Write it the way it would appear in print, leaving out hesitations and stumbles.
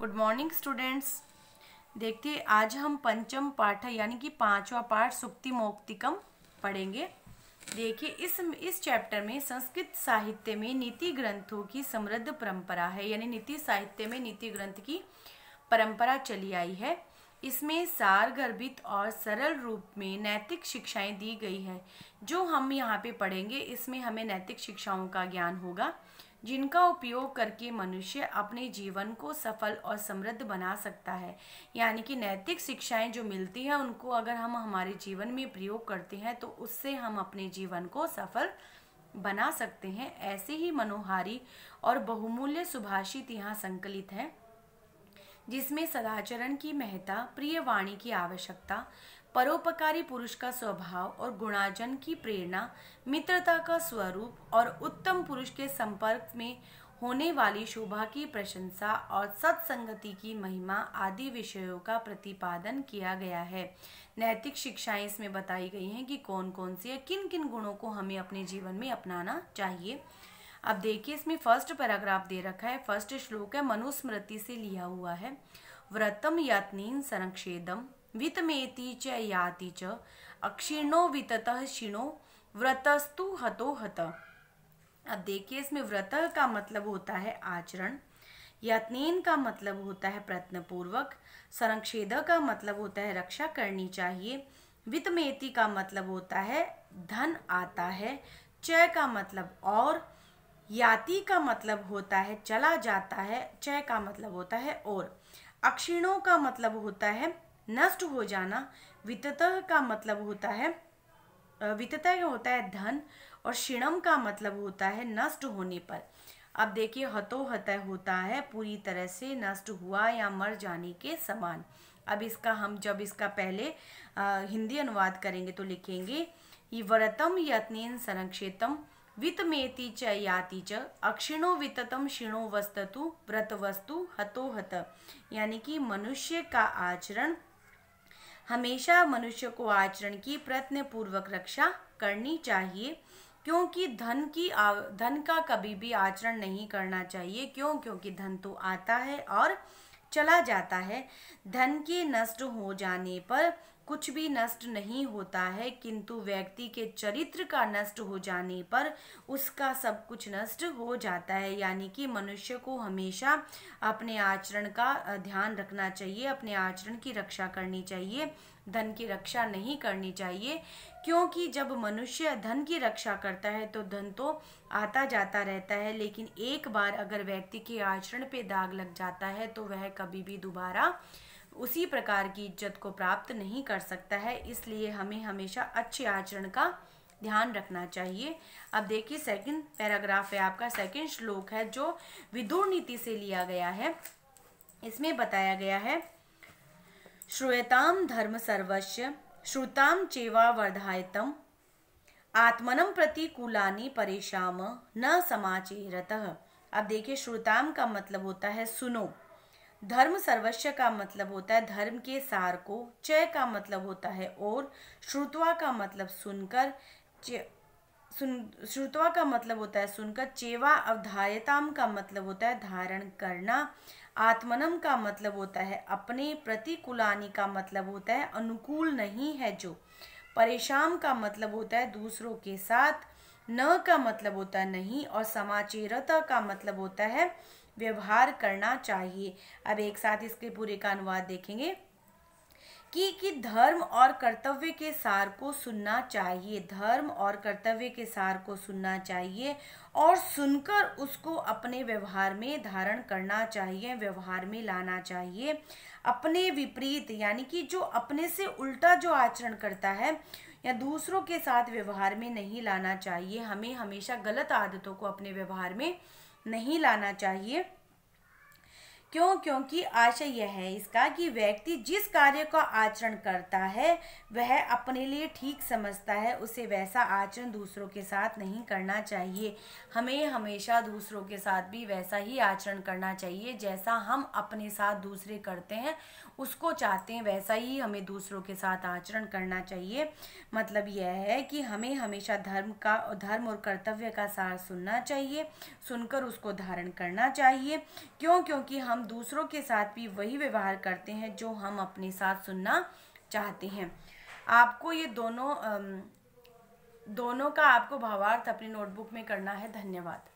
Good morning students. देखिए आज हम पंचम पाठ यानी कि पांचवा पाठ सुक्ति मौक्तिकम पढ़ेंगे। देखिए इस चैप्टर में संस्कृत साहित्य में नीति ग्रंथों की समृद्ध परंपरा है, यानी नीति साहित्य में नीति ग्रंथ की परंपरा चली आई है। इसमें सारगर्भित और सरल रूप में नैतिक शिक्षाएं दी गई है। जो हम यहाँ पे पढ़ेंगे इसमें हमें नैतिक शिक्षाओं का ज्ञान होगा, जिनका उपयोग करके मनुष्य अपने जीवन को सफल और समृद्ध बना सकता है। यानी कि नैतिक शिक्षाएं जो मिलती हैं उनको अगर हम हमारे जीवन में प्रयोग करते हैं तो उससे हम अपने जीवन को सफल बना सकते हैं। ऐसे ही मनोहारी और बहुमूल्य सुभाषित यहाँ संकलित है, जिसमें सदाचरण की महत्ता, प्रिय वाणी की आवश्यकता, परोपकारी पुरुष का स्वभाव और गुणार्जन की प्रेरणा, मित्रता का स्वरूप और उत्तम पुरुष के संपर्क में होने वाली शोभा की प्रशंसा और सत्संगति की महिमा आदि विषयों का प्रतिपादन किया गया है। नैतिक शिक्षाएं इसमें बताई गई हैं कि कौन कौन सी है, किन किन गुणों को हमें अपने जीवन में अपनाना चाहिए। अब देखिए इसमें फर्स्ट पैराग्राफ दे रखा है, फर्स्ट श्लोक है, मनुस्मृति से लिया हुआ है। व्रतम यत्नीन संरक्षेदम वितमेति च याति च अक्षीणो विततः क्षीणो व्रतस्तु हतो हत। अब देखिए इसमें व्रत का मतलब होता है आचरण, यत्नीन का मतलब होता है प्रयत्न पूर्वक, संरक्षेद का मतलब होता है रक्षा करनी चाहिए, वितमेति का मतलब होता है धन आता है, च का मतलब और, याति का मतलब होता है चला जाता है, च का मतलब होता है और, अक्षीणों का मतलब होता है नष्ट हो जाना, विततः का मतलब होता है विततः होता है धन, और क्षीणम का मतलब होता है नष्ट होने पर। अब देखिए हतो हतः होता है पूरी तरह से नष्ट हुआ या मर जाने के समान। अब इसका हम जब इसका पहले हिंदी अनुवाद करेंगे तो लिखेंगे व्रतम यत्नेन संरक्षेतम वितमेति च याति च अक्षिणो विततम क्षीणो वस्ततु व्रत वस्तु हतो हत। यानी कि मनुष्य का आचरण, हमेशा मनुष्य को आचरण की प्रयत्न पूर्वक रक्षा करनी चाहिए, क्योंकि धन का कभी भी आचरण नहीं करना चाहिए। क्योंकि धन तो आता है और चला जाता है। धन के नष्ट हो जाने पर कुछ भी नष्ट नहीं होता है, किंतु व्यक्ति के चरित्र का नष्ट हो जाने पर उसका सब कुछ नष्ट हो जाता है। यानी कि मनुष्य को हमेशा अपने आचरण का ध्यान रखना चाहिए, अपने आचरण की रक्षा करनी चाहिए, धन की रक्षा नहीं करनी चाहिए। क्योंकि जब मनुष्य धन की रक्षा करता है तो धन तो आता जाता रहता है, लेकिन एक बार अगर व्यक्ति के आचरण पे दाग लग जाता है तो वह कभी भी दोबारा उसी प्रकार की इज्जत को प्राप्त नहीं कर सकता है। इसलिए हमें हमेशा अच्छे आचरण का ध्यान रखना चाहिए। अब देखिए सेकंड पैराग्राफ है आपका, सेकंड श्लोक है जो विदुर नीति से लिया गया है। इसमें बताया गया है श्रूयताम धर्म सर्वस्य श्रुताम चेवा वर्धायतम आत्मनम प्रतिकूलानि परेशाम न समाचेरतः। अब देखिए श्रुताम का मतलब होता है सुनो, धर्म सर्वस्व का मतलब होता है धर्म के सार को, च का मतलब होता है और, श्रुत्वा का मतलब सुनकर, श्रुत्वा का मतलब होता है सुनकर, चेवा अवधार्यताम का मतलब होता है धारण करना, आत्मनम का मतलब होता है अपने, प्रतिकूलानी का मतलब होता है अनुकूल नहीं है जो, परेशान का मतलब होता है दूसरों के साथ, न का मतलब होता है नहीं, और समाचेरता का मतलब होता है व्यवहार करना चाहिए। अब एक साथ इसके पूरे का अनुवाद देखेंगे कि धर्म और कर्तव्य के सार को सुनना चाहिए, धर्म और कर्तव्य के सार को सुनना चाहिए और सुनकर उसको अपने व्यवहार में धारण करना चाहिए, व्यवहार में लाना चाहिए। अपने विपरीत यानी कि जो अपने से उल्टा जो आचरण करता है या दूसरों के साथ व्यवहार में नहीं लाना चाहिए। हमें हमेशा गलत आदतों को अपने व्यवहार में नहीं लाना चाहिए। क्योंकि आशय यह है इसका कि व्यक्ति जिस कार्य का आचरण करता है वह अपने लिए ठीक समझता है, उसे वैसा आचरण दूसरों के साथ नहीं करना चाहिए। हमें हमेशा दूसरों के साथ भी वैसा ही आचरण करना चाहिए जैसा हम अपने साथ दूसरे करते हैं, उसको चाहते हैं वैसा ही हमें दूसरों के साथ आचरण करना चाहिए। मतलब यह है कि हमें हमेशा धर्म और कर्तव्य का सार सुनना चाहिए, सुनकर उसको धारण करना चाहिए। क्योंकि हम हम दूसरों के साथ भी वही व्यवहार करते हैं जो हम अपने साथ सुनना चाहते हैं। आपको ये दोनों का आपको भावार्थ अपनी नोटबुक में करना है। धन्यवाद।